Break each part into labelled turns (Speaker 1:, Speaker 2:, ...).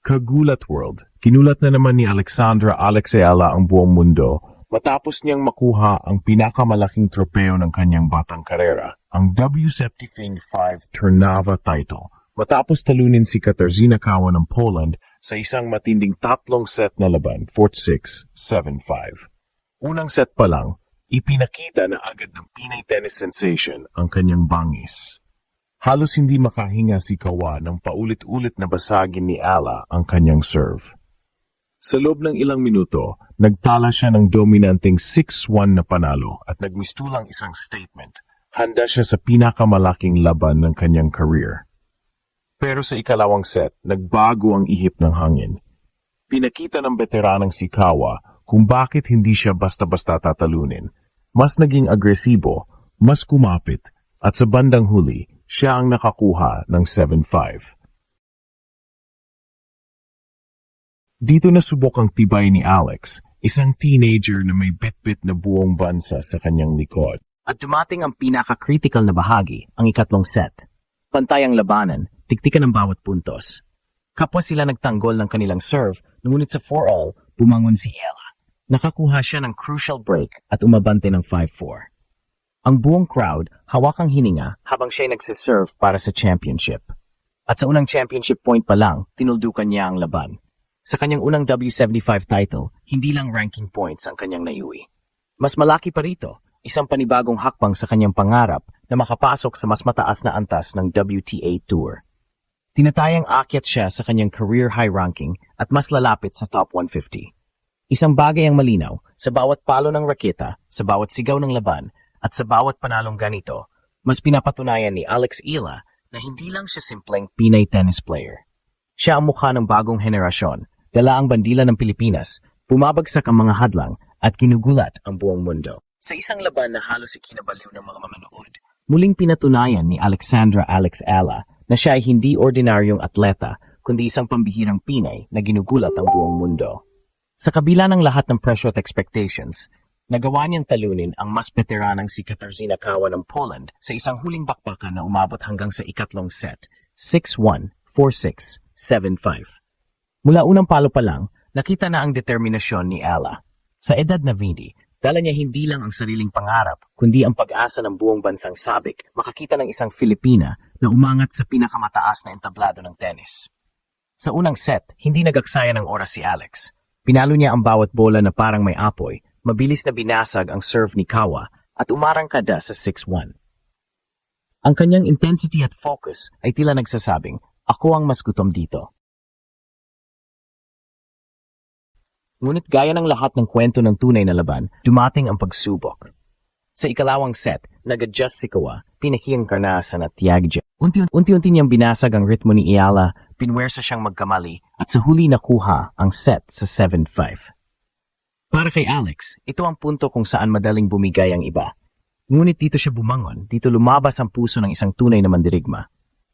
Speaker 1: Kagulat World. Kinulat na naman ni Alexandra Alex Ayala ang buong mundo matapos niyang makuha ang pinakamalaking tropeo ng kanyang batang karera, ang WSEPTFING 5 Trnava title, matapos talunin si Katarzyna Kawa ng Poland sa isang matinding tatlong set na laban, 4-6, 7-5. Unang set pa lang, ipinakita na agad ng Pinay tennis sensation ang kanyang bangis. Halos hindi makahinga si Kawa nang paulit-ulit na basagin ni Ala ang kanyang serve. Sa loob ng ilang minuto, nagtala siya ng dominanteng 6-1 na panalo at nagmistulang isang statement. Handa siya sa pinakamalaking laban ng kanyang career. Pero sa ikalawang set, nagbago ang ihip ng hangin. Pinakita ng veteranang si Kawa kung bakit hindi siya basta-basta tatalunin. Mas naging agresibo, mas kumapit, at sa bandang huli, siya ang nakakuha ng 7-5. Dito nasubok ang tibay ni Alex, isang teenager na may bit-bit na buong bansa sa kanyang likod.
Speaker 2: At dumating ang pinaka-critical na bahagi, ang ikatlong set. Pantay ang labanan, tiktikan ang bawat puntos. Kapwa sila nagtanggol ng kanilang serve, ngunit sa 4-all, bumangon si Ella. Nakakuha siya ng crucial break at umabante ng 5-4. Ang buong crowd hawakang hininga habang siya'y nagsiserve para sa championship. At sa unang championship point pa lang, tinuldukan niya ang laban. Sa kanyang unang W75 title, hindi lang ranking points ang kanyang naiuwi. Mas malaki pa rito, isang panibagong hakbang sa kanyang pangarap na makapasok sa mas mataas na antas ng WTA Tour. Tinatayang aakyat siya sa kanyang career high ranking at mas lalapit sa top 150. Isang bagay ang malinaw, sa bawat palo ng raketa, sa bawat sigaw ng laban, at sa bawat panalong ganito, mas pinapatunayan ni Alex Ayala na hindi lang siya simpleng Pinay tennis player. Siya ang mukha ng bagong henerasyon, dala ang bandila ng Pilipinas, bumabagsak ang mga hadlang at kinugulat ang buong mundo. Sa isang laban na halos ikinabaliw ng mga mamanood, muling pinatunayan ni Alexandra Alex Ayala na siya ay hindi ordinaryong atleta kundi isang pambihirang Pinay na ginugulat ang buong mundo. Sa kabila ng lahat ng pressure at expectations, nagawa niyang talunin ang mas veteranang si Katarzyna Kawa ng Poland sa isang huling bakbakan na umabot hanggang sa ikatlong set, 6-1, 4-6, 7-5. Mula unang palo pa lang, nakita na ang determinasyon ni Ala. Sa edad na 20, dala niya hindi lang ang sariling pangarap, kundi ang pag-asa ng buong bansang sabik makakita ng isang Filipina na umangat sa pinakamataas na entablado ng tennis. Sa unang set, hindi nagaksaya ng oras si Alex. Pinalo niya ang bawat bola na parang may apoy, mabilis na binasag ang serve ni Kawa at umarangkada sa 6-1. Ang kanyang intensity at focus ay tila nagsasabing, ako ang mas gutom dito. Ngunit gaya ng lahat ng kwento ng tunay na laban, dumating ang pagsubok. Sa ikalawang set, nag-adjust si Kawa, pinakiyang karnasan at tiyagja. Unti-unti niyang binasag ang ritmo ni Ayala, pinwersa siyang magkamali at sa huli nakuha ang set sa 7-5. Para kay Alex, ito ang punto kung saan madaling bumigay ang iba. Ngunit dito siya bumangon, dito lumabas ang puso ng isang tunay na mandirigma.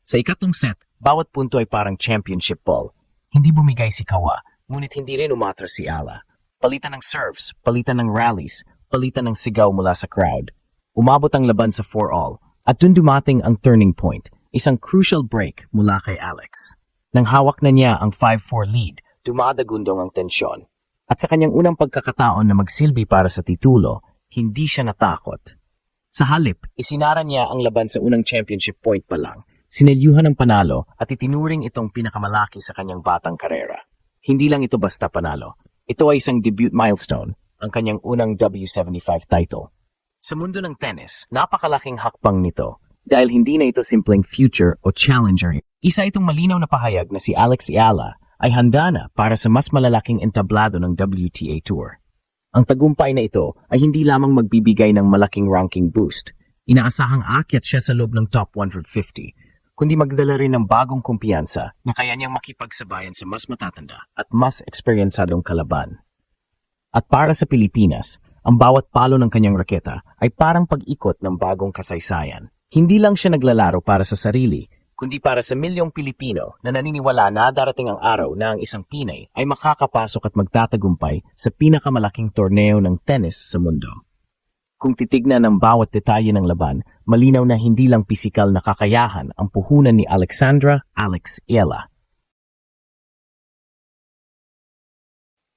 Speaker 2: Sa ikatlong set, bawat punto ay parang championship ball. Hindi bumigay si Kawa, ngunit hindi rin umatras si Ala. Palitan ng serves, palitan ng rallies, palitan ng sigaw mula sa crowd. Umabot ang laban sa 4-all, at dun dumating ang turning point, isang crucial break mula kay Alex. Nang hawak na niya ang 5-4 lead, dumadagundong ang tensyon. At sa kanyang unang pagkakataon na magsilbi para sa titulo, hindi siya natakot. Sa halip, isinara niya ang laban sa unang championship point pa lang, sinelyuhan ng panalo at itinuring itong pinakamalaki sa kanyang batang karera. Hindi lang ito basta panalo. Ito ay isang debut milestone, ang kanyang unang W75 title. Sa mundo ng tennis, napakalaking hakbang nito dahil hindi na ito simpleng future o challenger. Isa itong malinaw na pahayag na si Alex Ayala ay handa na para sa mas malalaking entablado ng WTA Tour. Ang tagumpay na ito ay hindi lamang magbibigay ng malaking ranking boost, inaasahang aakyat siya sa loob ng top 150, kundi magdala rin ng bagong kumpiyansa na kaya niyang makipagsabayan sa mas matatanda at mas eksperyensadong kalaban. At para sa Pilipinas, ang bawat palo ng kanyang raketa ay parang pag-ikot ng bagong kasaysayan. Hindi lang siya naglalaro para sa sarili, kundi para sa milyong Pilipino na naniniwala na darating ang araw na ang isang Pinay ay makakapasok at magtatagumpay sa pinakamalaking torneo ng tennis sa mundo. Kung titignan ang bawat detalye ng laban, malinaw na hindi lang pisikal na kakayahan ang puhunan ni Alexandra Alex Ayala,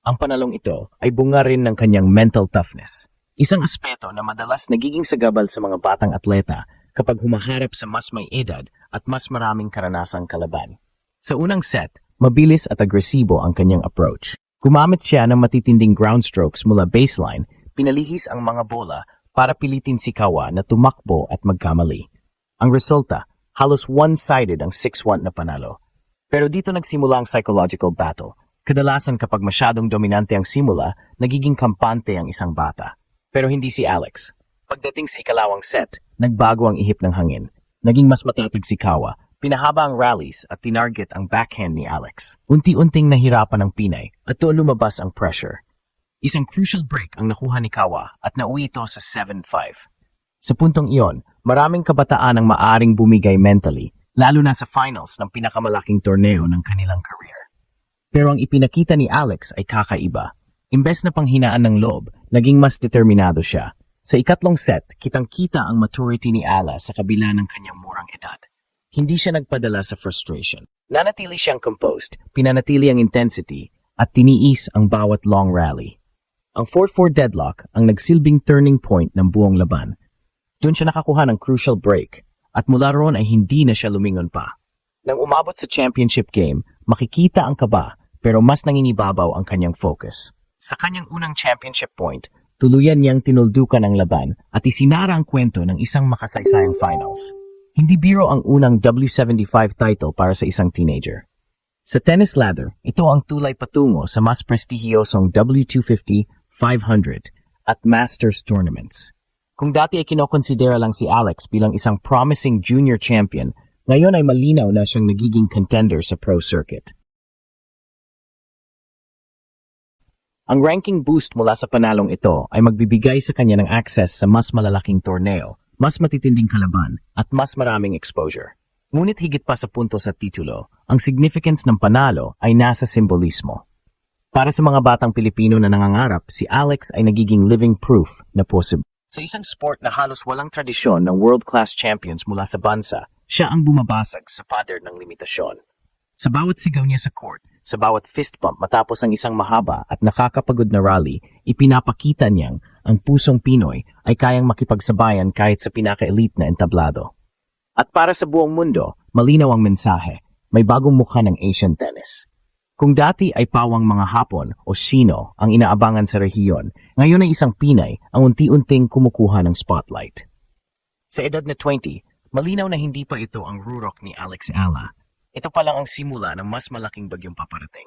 Speaker 2: Ang panalong ito ay bunga rin ng kanyang mental toughness. Isang aspeto na madalas nagiging sagabal sa mga batang atleta kapag humaharap sa mas may edad at mas maraming karanasang kalaban. Sa unang set, mabilis at agresibo ang kanyang approach. Gumamit siya ng matitinding ground strokes mula baseline, pinalihis ang mga bola para pilitin si Kawa na tumakbo at magkamali. Ang resulta, halos one-sided ang 6-1 na panalo. Pero dito nagsimula ang psychological battle. Kadalasan kapag masyadong dominante ang simula, nagiging kampante ang isang bata. Pero hindi si Alex. Pagdating sa ikalawang set, nagbago ang ihip ng hangin. Naging mas matatag si Kawa, pinahaba ang rallies at tinarget ang backhand ni Alex. Unti-unting nahirapan ang Pinay at doon lumabas ang pressure. Isang crucial break ang nakuha ni Kawa at nauwi ito sa 7-5. Sa puntong iyon, maraming kabataan ang maaring bumigay mentally, lalo na sa finals ng pinakamalaking torneo ng kanilang career. Pero ang ipinakita ni Alex ay kakaiba. Imbes na panghinaan ng loob, naging mas determinado siya. Sa ikatlong set, kitang-kita ang maturity ni Ala sa kabila ng kanyang murang edad. Hindi siya nagpadala sa frustration. Nanatili siyang composed, pinanatili ang intensity, at tiniis ang bawat long rally. Ang 4-4 deadlock ang nagsilbing turning point ng buong laban. Doon siya nakakuha ng crucial break, at mula roon ay hindi na siya lumingon pa. Nang umabot sa championship game, makikita ang kaba, pero mas nanginibabaw ang kanyang focus. Sa kanyang unang championship point, tuluyan niyang tinuldukan ang laban at isinara ang kwento ng isang makasaysayang finals. Hindi biro ang unang W75 title para sa isang teenager. Sa tennis ladder, ito ang tulay patungo sa mas prestihiyosong W250, 500 at Masters tournaments. Kung dati ay kinokonsidera lang si Alex bilang isang promising junior champion, ngayon ay malinaw na siyang nagiging contender sa pro circuit. Ang ranking boost mula sa panalong ito ay magbibigay sa kanya ng access sa mas malalaking torneo, mas matitinding kalaban, at mas maraming exposure. Ngunit higit pa sa puntos at titulo, ang significance ng panalo ay nasa simbolismo. Para sa mga batang Pilipino na nangangarap, si Alex ay nagiging living proof na possible. Sa isang sport na halos walang tradisyon ng world-class champions mula sa bansa, siya ang bumabasag sa pader ng limitasyon. Sa bawat sigaw niya sa court, sa bawat fist bump matapos ang isang mahaba at nakakapagod na rally, ipinapakita niyang ang pusong Pinoy ay kayang makipagsabayan kahit sa pinaka-elite na entablado. At para sa buong mundo, malinaw ang mensahe, may bagong mukha ng Asian tennis. Kung dati ay pawang mga Hapon o Sino ang inaabangan sa rehiyon, ngayon ay isang Pinay ang unti-unting kumukuha ng spotlight. Sa edad na 20, malinaw na hindi pa ito ang rurok ni Alex Ala. Ito pa lang ang simula ng mas malaking bagyong paparating.